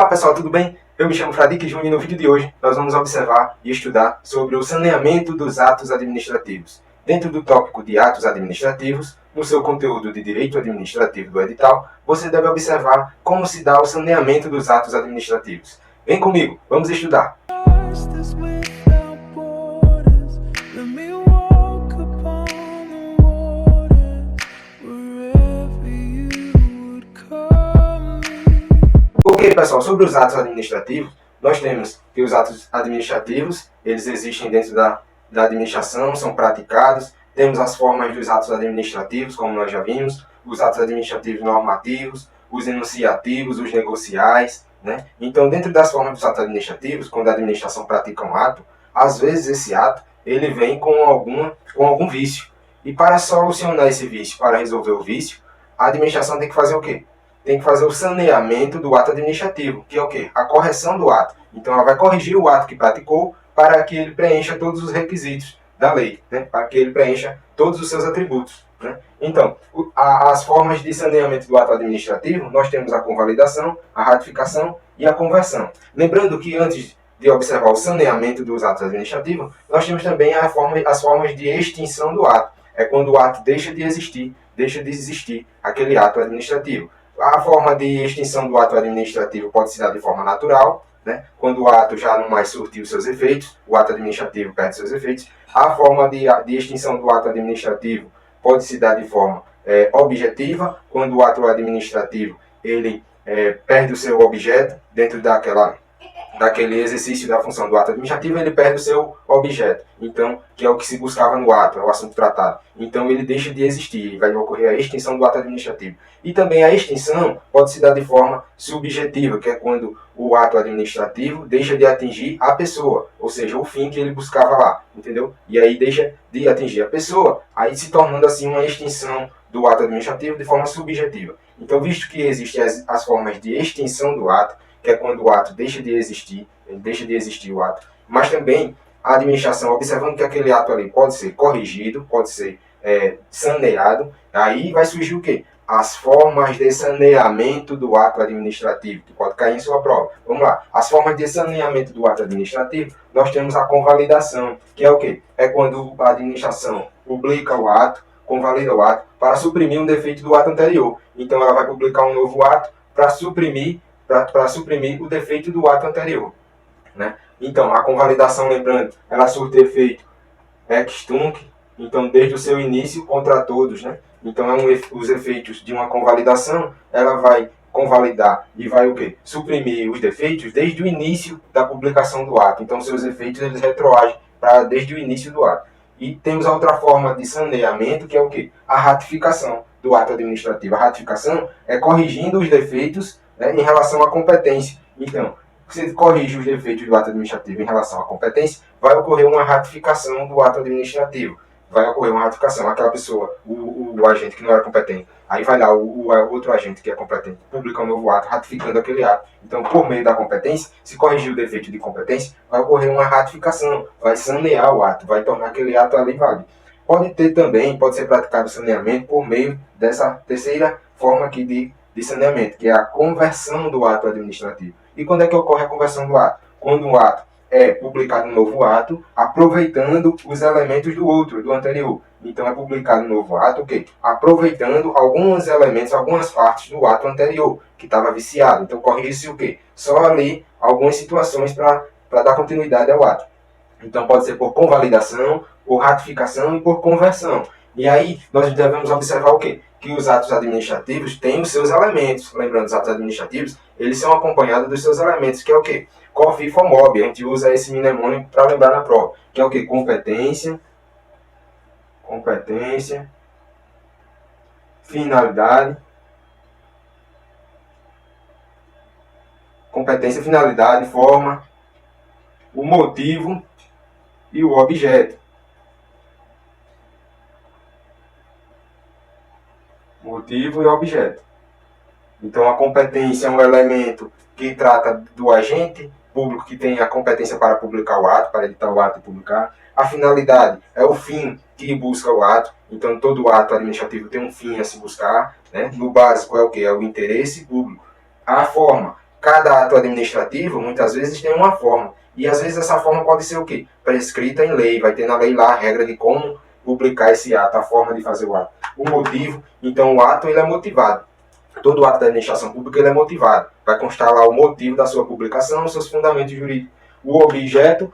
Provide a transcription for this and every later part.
pessoal, tudo bem? Eu me chamo Fradique Júnior e no vídeo de hoje nós vamos observar e estudar sobre o saneamento dos atos administrativos. Dentro do tópico de atos administrativos, no seu conteúdo de direito administrativo do edital, você deve observar como se dá o saneamento dos atos administrativos. Vem comigo, vamos estudar! Ok, pessoal, sobre os atos administrativos, nós temos que os atos administrativos, eles existem dentro da administração, são praticados. Temos as formas dos atos administrativos, como nós já vimos, os atos administrativos normativos, os enunciativos, os negociais, né? Então, dentro das formas dos atos administrativos, quando a administração pratica um ato, às vezes esse ato ele vem com algum vício. E para solucionar esse vício, para resolver o vício, a administração tem que fazer o quê? Tem que fazer o saneamento do ato administrativo, que é o quê? A correção do ato. Então, ela vai corrigir o ato que praticou para que ele preencha todos os requisitos da lei, né? Para que ele preencha todos os seus atributos, né? Então, as formas de saneamento do ato administrativo, nós temos a convalidação, a ratificação e a conversão. Lembrando que antes de observar o saneamento dos atos administrativos, nós temos também as formas de extinção do ato. É quando o ato deixa de existir aquele ato administrativo. A forma de extinção do ato administrativo pode se dar de forma natural, né? Quando o ato já não mais surtiu seus efeitos, o ato administrativo perde seus efeitos. A forma de extinção do ato administrativo pode se dar de forma objetiva, quando o ato administrativo ele perde o seu objeto dentro daquele exercício da função do ato administrativo, ele perde o seu objeto, então, que é o que se buscava no ato, é o assunto tratado. Então, ele deixa de existir, vai ocorrer a extinção do ato administrativo. E também a extinção pode se dar de forma subjetiva, que é quando o ato administrativo deixa de atingir a pessoa, ou seja, o fim que ele buscava lá, entendeu? E aí deixa de atingir a pessoa, aí se tornando assim uma extinção do ato administrativo de forma subjetiva. Então, visto que existem as formas de extinção do ato, que é quando o ato deixa de existir o ato, mas também a administração, observando que aquele ato ali pode ser corrigido, pode ser saneado, aí vai surgir o quê? As formas de saneamento do ato administrativo, que pode cair em sua prova. Vamos lá. As formas de saneamento do ato administrativo, nós temos a convalidação, que é o quê? É quando a administração publica o ato, convalida o ato, para suprimir um defeito do ato anterior. Então, ela vai publicar um novo ato para suprimir o defeito do ato anterior, né? Então, a convalidação, lembrando, ela surte efeito ex tunc, então desde o seu início contra todos, né? Então, os efeitos de uma convalidação, ela vai convalidar e vai o quê? Suprimir os defeitos desde o início da publicação do ato. Então, seus efeitos eles retroagem desde o início do ato. E temos a outra forma de saneamento, que é o quê? A ratificação do ato administrativo. A ratificação é corrigindo os defeitos, né, em relação à competência. Então, se corrige os defeitos do ato administrativo em relação à competência, vai ocorrer uma ratificação do ato administrativo. Vai ocorrer uma ratificação. Aquela pessoa, o agente que não era competente, aí vai lá o outro agente que é competente, publica um novo ato, ratificando aquele ato. Então, por meio da competência, se corrigir o defeito de competência, vai ocorrer uma ratificação, vai sanear o ato, vai tornar aquele ato ali válido. Pode ser praticado o saneamento por meio dessa terceira forma aqui de saneamento, que é a conversão do ato administrativo. E quando é que ocorre a conversão do ato? Quando um ato é publicado um novo ato, aproveitando os elementos do anterior. Então é publicado um novo ato, okay? Aproveitando alguns elementos, algumas partes do ato anterior, que estava viciado. Então corrige-se o quê? Só ali algumas situações para dar continuidade ao ato. Então pode ser por convalidação, por ratificação e por conversão. E aí nós devemos observar o quê? Que os atos administrativos têm os seus elementos. Lembrando, os atos administrativos, eles são acompanhados dos seus elementos, que é o quê? COF, FOMOB. A gente usa esse mnemônico para lembrar na prova. Que é o quê? Competência, finalidade, forma, o motivo e o objeto. Motivo e objeto. Então, a competência é um elemento que trata do agente público que tem a competência para publicar o ato, para editar o ato e publicar. A finalidade é o fim que busca o ato. Então, todo ato administrativo tem um fim a se buscar, né? No básico é o quê? É o interesse público. A forma Cada ato administrativo, muitas vezes, tem uma forma. E às vezes essa forma pode ser o quê? Prescrita em lei. Vai ter na lei lá a regra de como publicar esse ato, a forma de fazer o ato. O motivo, então o ato ele é motivado. Todo ato da administração pública ele é motivado. Vai constar lá o motivo da sua publicação, os seus fundamentos jurídicos. O objeto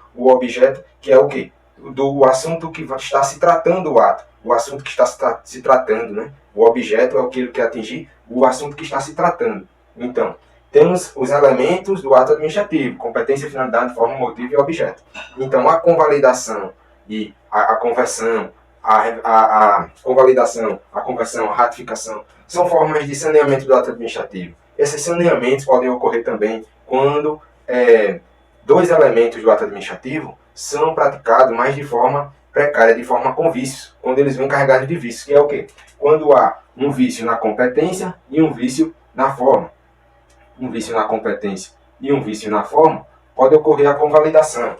que é o quê? Do assunto que está se tratando o ato. O assunto que está se tratando, né? O objeto é o que ele quer atingir, o assunto que está se tratando. Então, temos os elementos do ato administrativo: competência, finalidade, forma, motivo e objeto. Então, a convalidação e a conversão, a convalidação, a conversão, a ratificação, são formas de saneamento do ato administrativo. Esses saneamentos podem ocorrer também quando dois elementos do ato administrativo são praticados, mas de forma precária, de forma com vícios, quando eles vêm carregados de vícios, que é o quê? Quando há um vício na competência e um vício na forma. Um vício na competência e um vício na forma, pode ocorrer a convalidação.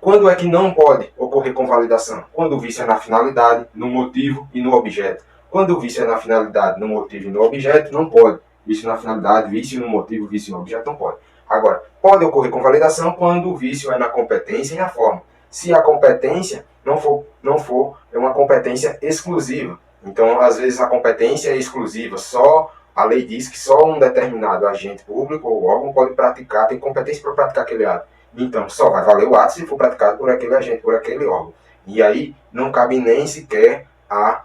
Quando é que não pode ocorrer convalidação? Quando o vício é na finalidade, no motivo e no objeto. Quando o vício é na finalidade, no motivo e no objeto, não pode. Vício na finalidade, vício no motivo, vício no objeto, não pode. Agora, pode ocorrer convalidação quando o vício é na competência e na forma. Se a competência não for uma competência exclusiva. Então, às vezes, a competência é exclusiva. A lei diz que só um determinado agente público ou órgão pode praticar, tem competência para praticar aquele ato. Então, só vai valer o ato se for praticado por aquele agente, por aquele órgão. E aí, não cabe nem sequer a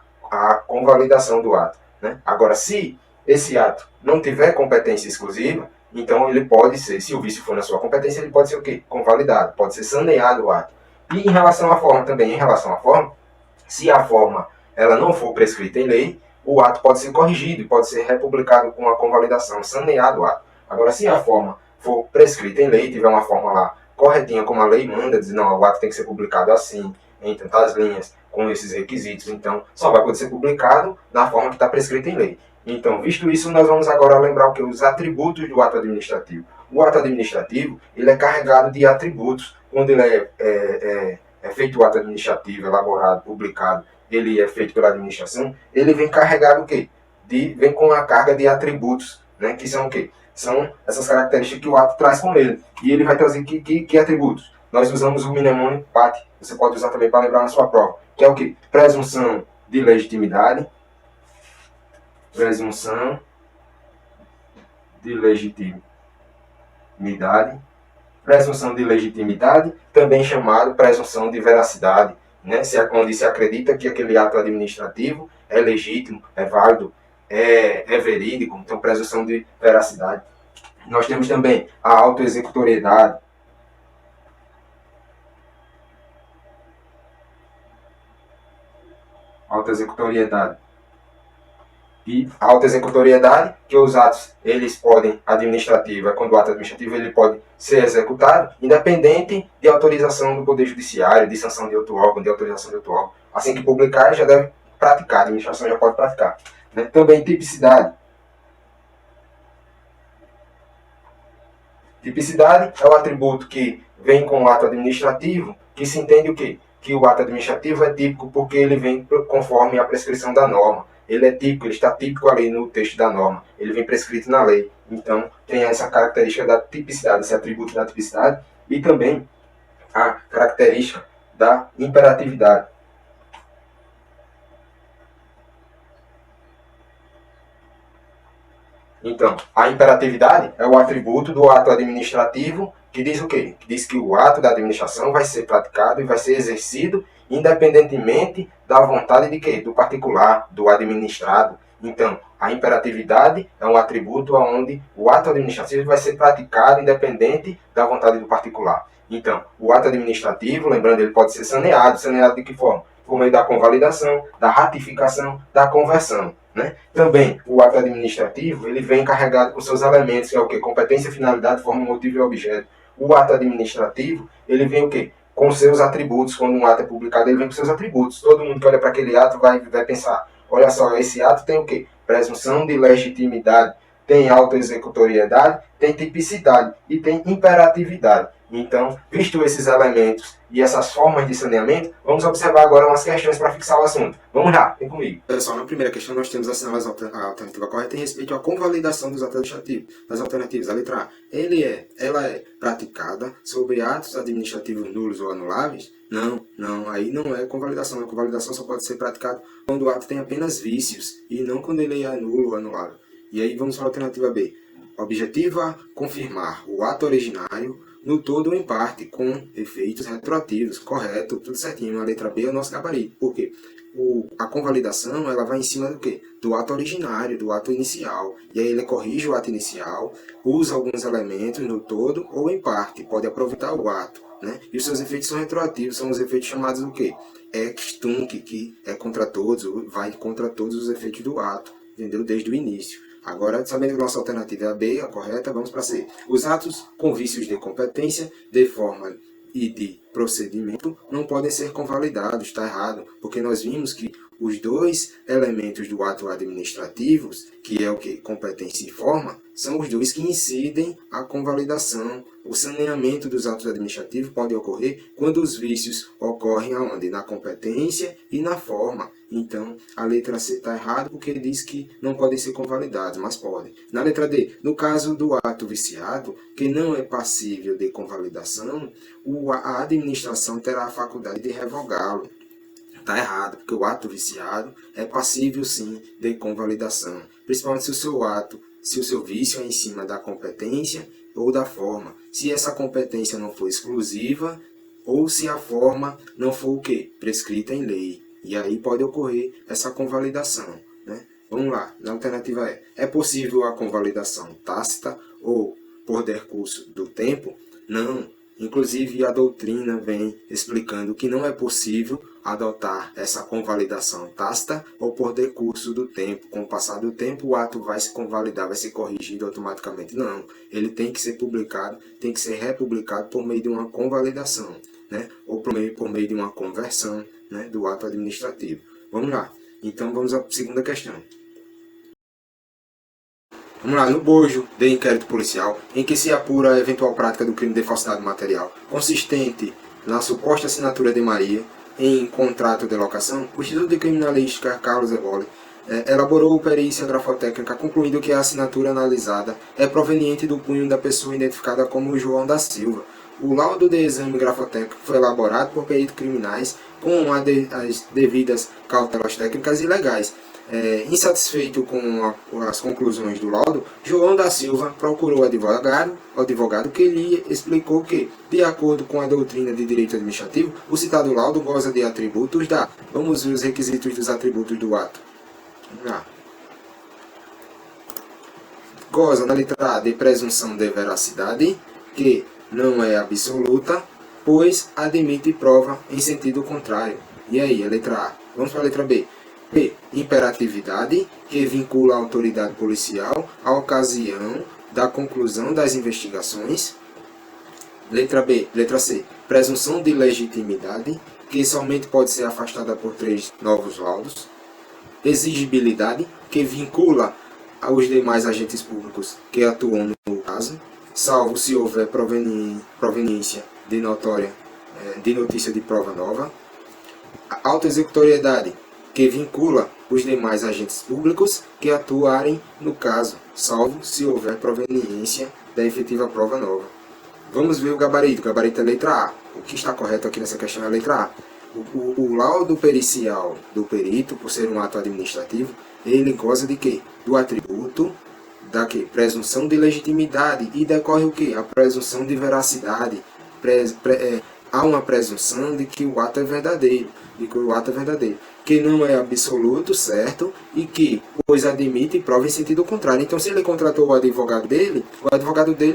convalidação do ato, né? Agora, se esse ato não tiver competência exclusiva, então ele pode ser, se o vício for na sua competência, ele pode ser o quê? Convalidado, pode ser saneado o ato. E em relação à forma também, se a forma ela não for prescrita em lei, o ato pode ser corrigido e pode ser republicado com a convalidação, saneado o ato. Agora, se a forma for prescrita em lei, tiver uma forma lá corretinha, como a lei manda, diz, não, o ato tem que ser publicado assim, em tantas linhas, com esses requisitos, então só vai poder ser publicado na forma que está prescrita em lei. Então, visto isso, nós vamos agora lembrar o que? Os atributos do ato administrativo. O ato administrativo, ele é carregado de atributos. Quando ele é feito o ato administrativo, elaborado, publicado, ele é feito pela administração, ele vem carregado o quê? Vem com a carga de atributos, né? Que são o quê? São essas características que o ato traz com ele. E ele vai trazer que atributos? Nós usamos o mnemônico PAT, você pode usar também para lembrar na sua prova, que é o quê? Presunção de legitimidade, presunção de legitimidade, presunção de legitimidade, também chamado presunção de veracidade, né? Onde se acredita que aquele ato administrativo é legítimo, é válido, é verídico, então presunção de veracidade. Nós temos também a autoexecutoriedade, e a autoexecutoriedade, que os atos, eles podem, administrativo, é quando o ato administrativo ele pode ser executado, independente de autorização do Poder Judiciário, de sanção de outro órgão, de autorização de outro órgão. Assim que publicar, já deve praticar, a administração já pode praticar, né? Também tipicidade. Tipicidade é o atributo que vem com o ato administrativo, que se entende o quê? Que o ato administrativo é típico porque ele vem conforme a prescrição da norma. Ele é típico, ele está típico ali no texto da norma. Ele vem prescrito na lei. Então, tem essa característica da tipicidade, esse atributo da tipicidade, e também a característica da imperatividade. Então, a imperatividade é o atributo do ato administrativo que diz o quê? Que diz que o ato da administração vai ser praticado e vai ser exercido independentemente da vontade de quê? Do particular, do administrado. Então, a imperatividade é um atributo onde o ato administrativo vai ser praticado independente da vontade do particular. Então, o ato administrativo, lembrando, ele pode ser saneado. Saneado de que forma? Por meio da convalidação, da ratificação, da conversão, né? Também, o ato administrativo, ele vem carregado com seus elementos, que é o quê? Competência, finalidade, forma, motivo e objeto. O ato administrativo, ele vem o quê? Com seus atributos. Quando um ato é publicado, ele vem com seus atributos. Todo mundo que olha para aquele ato vai pensar, olha só, esse ato tem o quê? Presunção de legitimidade, tem autoexecutoriedade, tem tipicidade e tem imperatividade. Então, visto esses elementos e essas formas de saneamento, vamos observar agora umas questões para fixar o assunto. Vamos lá, vem comigo. Pessoal, na primeira questão nós temos assinalado a alternativa correta em respeito à convalidação dos atos administrativos. Das alternativas, a letra A, ela é praticada sobre atos administrativos nulos ou anuláveis? Não, aí não é convalidação. A convalidação só pode ser praticada quando o ato tem apenas vícios e não quando ele é nulo ou anulável. E aí vamos para a alternativa B. Objetiva confirmar o ato originário no todo ou em parte, com efeitos retroativos. Correto, tudo certinho. A letra B é o nosso gabarito. Por quê? A convalidação ela vai em cima do quê? Do ato originário, do ato inicial. E aí ele corrige o ato inicial, usa alguns elementos no todo ou em parte, pode aproveitar o ato. Né? E os seus efeitos são retroativos, são os efeitos chamados do quê? Ex tunc, que é contra todos, vai contra todos os efeitos do ato, entendeu? Desde o início. Agora, sabendo que a nossa alternativa é a B, a correta, vamos para C. Os atos com vícios de competência, de forma e de procedimento não podem ser convalidados, está errado, porque nós vimos que os dois elementos do ato administrativo, que é o que? Competência e forma, são os dois que incidem a convalidação. O saneamento dos atos administrativos pode ocorrer quando os vícios ocorrem aonde? Na competência e na forma. Então, a letra C está errada porque ele diz que não podem ser convalidados, mas podem. Na letra D, no caso do ato viciado, que não é passível de convalidação, a administração terá a faculdade de revogá-lo. Está errado, porque o ato viciado é passível sim de convalidação, principalmente se o seu vício é em cima da competência ou da forma. Se essa competência não for exclusiva ou se a forma não for o quê? Prescrita em lei. E aí pode ocorrer essa convalidação. Né? Vamos lá, na alternativa é possível a convalidação tácita ou por decurso do tempo? Não. Inclusive a doutrina vem explicando que não é possível adotar essa convalidação tácita ou por decurso do tempo. Com o passar do tempo o ato vai se convalidar, vai ser corrigido automaticamente. Não, ele tem que ser publicado, tem que ser republicado por meio de uma convalidação, né? Ou por meio de uma conversão, né, do ato administrativo. Vamos lá, então vamos à segunda questão. Vamos lá, no bojo de inquérito policial, em que se apura a eventual prática do crime de falsidade material, consistente na suposta assinatura de Maria em contrato de locação, o Instituto de Criminalística Carlos Evole elaborou perícia grafotécnica concluindo que a assinatura analisada é proveniente do punho da pessoa identificada como João da Silva. O laudo de exame grafotécnico foi elaborado por peritos criminais com as devidas cautelas técnicas e legais. Insatisfeito com as conclusões do laudo, João da Silva procurou o advogado que lhe explicou que, de acordo com a doutrina de direito administrativo, o citado laudo goza de atributos da... Vamos ver os requisitos dos atributos do ato. Vamos lá. Goza, na letra A, de presunção de veracidade, que não é absoluta, pois admite prova em sentido contrário. E aí, a letra A. Vamos para a letra B. P. Imperatividade, que vincula a autoridade policial à ocasião da conclusão das investigações. Letra B. Letra C. Presunção de legitimidade, que somente pode ser afastada por 3 novos laudos. Exigibilidade, que vincula aos demais agentes públicos que atuam no caso, salvo se houver proveniência de notícia de prova nova. Autoexecutoriedade, que vincula os demais agentes públicos que atuarem no caso, salvo se houver proveniência da efetiva prova nova. Vamos ver o gabarito. O gabarito é a letra A. O que está correto aqui nessa questão é a letra A. O laudo pericial do perito, por ser um ato administrativo, ele goza de quê? Do atributo da quê? Presunção de legitimidade. E decorre o quê? A presunção de veracidade. Há uma presunção de que o ato é verdadeiro. Que não é absoluto, certo? E que, pois admite prova em sentido contrário. Então, se ele contratou o advogado dele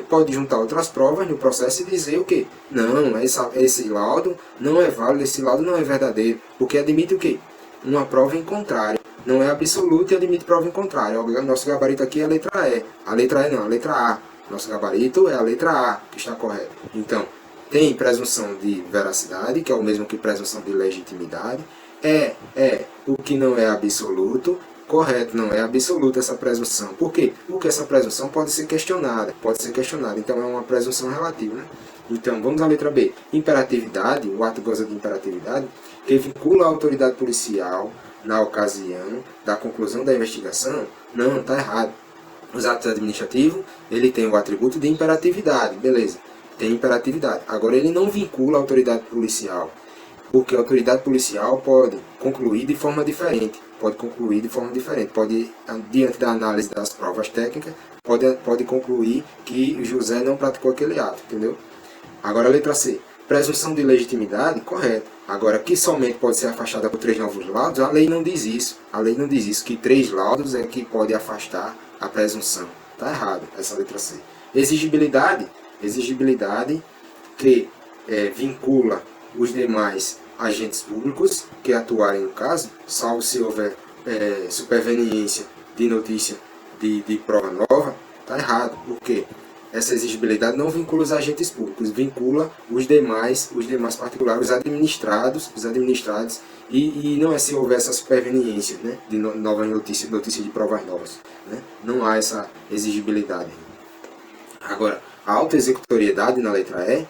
pode juntar outras provas no processo e dizer o quê? Não, esse laudo não é válido, esse laudo não é verdadeiro. Porque admite o quê? Uma prova em contrário. Não é absoluto e admite prova em contrário. O nosso gabarito aqui é a letra E. A letra E não, a letra A. Nosso gabarito é a letra A, que está correto. Então, tem presunção de veracidade, que é o mesmo que presunção de legitimidade. O que não é absoluto, Correto, não é absoluta essa presunção. Por quê? Porque essa presunção pode ser questionada, então é uma presunção relativa, né? Então, vamos à letra B. Imperatividade, o ato goza de imperatividade, que vincula a autoridade policial na ocasião da conclusão da investigação. Não, está errado. Os atos administrativos, ele tem o atributo de imperatividade, beleza, tem imperatividade. Agora, ele não vincula a autoridade policial, porque a autoridade policial pode concluir de forma diferente, pode, diante da análise das provas técnicas, pode concluir que o José não praticou aquele ato, entendeu? Agora a letra C, presunção de legitimidade, correto. Agora, que somente pode ser afastada por 3 novos laudos, a lei não diz isso. A lei não diz isso, que 3 laudos é que pode afastar a presunção. Está errado essa letra C. Exigibilidade que vincula os demais agentes públicos que atuarem no caso, salvo se houver superveniência de notícia de prova nova. Está errado, porque essa exigibilidade não vincula os agentes públicos, vincula os demais particulares, os administrados, e não é se houver essa superveniência, né, de novas notícias de provas novas, né? Não há essa exigibilidade. Agora, a autoexecutoriedade na letra E,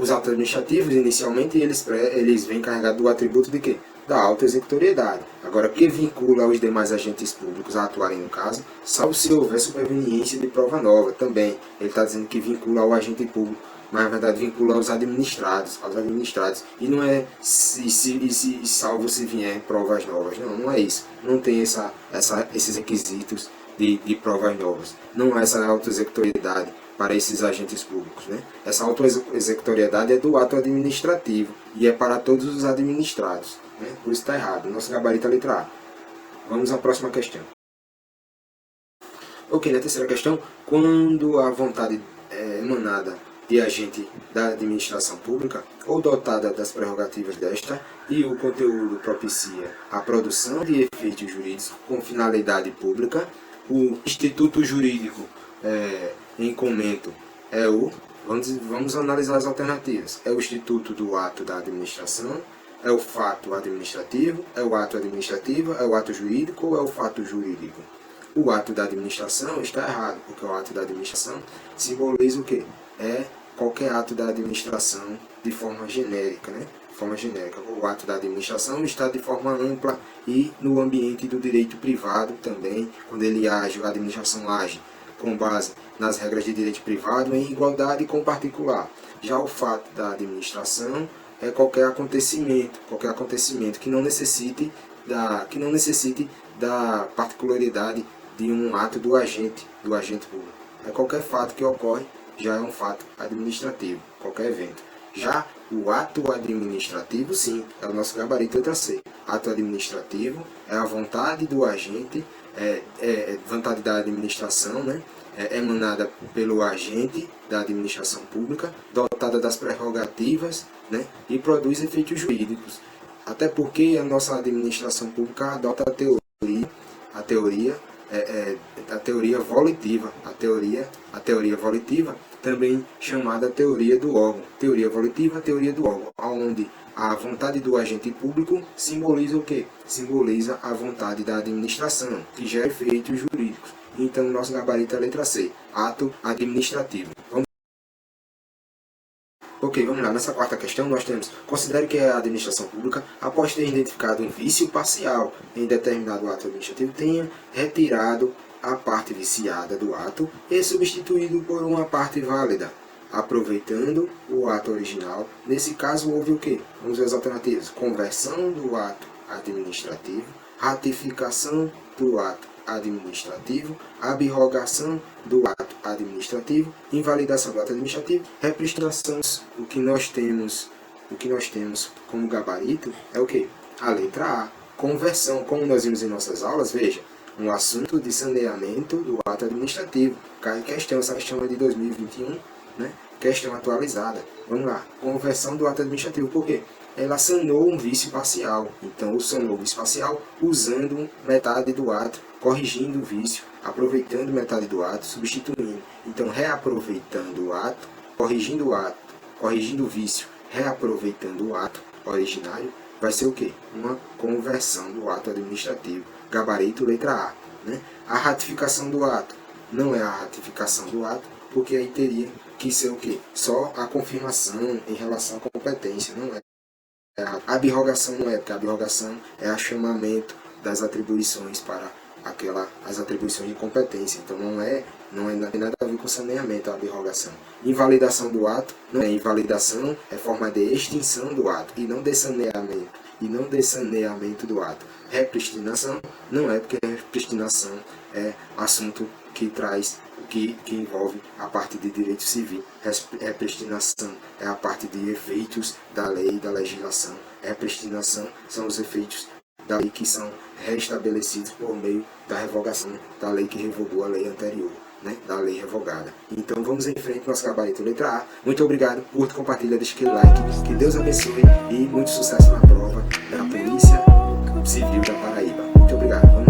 os atos administrativos, inicialmente, eles vêm carregados do atributo de quê? Da autoexecutoriedade. Agora, que vincula os demais agentes públicos a atuarem no caso, salvo se houver superveniência de prova nova. Também, ele está dizendo que vincula ao agente público, mas na verdade vincula aos administrados. E não é salvo se vier provas novas. Não é isso. Não tem esses requisitos de provas novas. Não há essa autoexecutoriedade para esses agentes públicos, né? Essa autoexecutoriedade é do ato administrativo e é para todos os administrados, né? Por isso está errado. Nosso gabarito é a letra A. Vamos à próxima questão. Ok, na terceira questão, quando a vontade emanada de agente da administração pública ou dotada das prerrogativas desta e o conteúdo propicia a produção de efeitos jurídicos com finalidade pública, o instituto jurídico em comento é vamos analisar as alternativas, é o instituto do ato da administração, é o fato administrativo, é o ato administrativo, é o ato jurídico ou é o fato jurídico? O ato da administração está errado, porque o ato da administração simboliza o quê? É qualquer ato da administração de forma genérica, né? O ato da administração está de forma ampla e no ambiente do direito privado também, quando a administração age com base nas regras de direito privado em igualdade com o particular. Já o fato da administração é qualquer acontecimento que não necessite da particularidade de um ato do agente público. É qualquer fato que ocorre, já é um fato administrativo, qualquer evento. Já o ato administrativo, sim, é o nosso gabarito letra C. Ato administrativo é a vontade do agente, vontade da administração, né? Emanada pelo agente da administração pública, dotada das prerrogativas, né? E produz efeitos jurídicos. Até porque a nossa administração pública adota a teoria volitiva, a teoria volitiva, também chamada teoria do órgão. Teoria volitiva, teoria do órgão, onde a vontade do agente público simboliza o quê? Simboliza a vontade da administração, que gera efeitos jurídicos. Então, o nosso gabarito é a letra C, ato administrativo. Ok, vamos lá. Nessa quarta questão nós temos: considere que a administração pública, após ter identificado um vício parcial em determinado ato administrativo, tenha retirado a parte viciada do ato e substituído por uma parte válida, aproveitando o ato original. Nesse caso houve o quê? Vamos ver as alternativas: conversão do ato administrativo, ratificação do ato administrativo, abrogação do ato administrativo, invalidação do ato administrativo, representação. O que nós temos como gabarito é o que? A letra A, conversão. Como nós vimos em nossas aulas, veja, um assunto de saneamento do ato administrativo. Essa questão é de 2021, né? Questão atualizada. Vamos lá, conversão do ato administrativo. Por quê? Ela sanou um vício parcial. Então, sanou o vício parcial usando metade do ato, corrigindo o vício, aproveitando metade do ato, substituindo. Então, reaproveitando o ato, corrigindo o vício, reaproveitando o ato originário vai ser o quê? Uma conversão do ato administrativo, gabarito letra A. Né? A ratificação do ato não é a ratificação do ato, porque aí teria que ser o quê? Só a confirmação em relação à competência, não é? A abrogação não é, porque a abrogação é a chamamento das atribuições para as atribuições de competência. Então não tem nada a ver com saneamento a abrogação. Invalidação do ato não é invalidação, é forma de extinção do ato e não de saneamento do ato. Repristinação não é, porque repristinação é assunto que envolve a parte de direito civil. Repristinação é a parte de efeitos da lei e da legislação. Repristinação são os efeitos da lei que são restabelecidos por meio da revogação da lei que revogou a lei anterior, né? Da lei revogada. Então vamos em frente, nosso gabarito letra A. Muito obrigado, curta, compartilha, deixa aquele like, que Deus abençoe e muito sucesso na prova da Polícia Civil da Paraíba. Muito obrigado.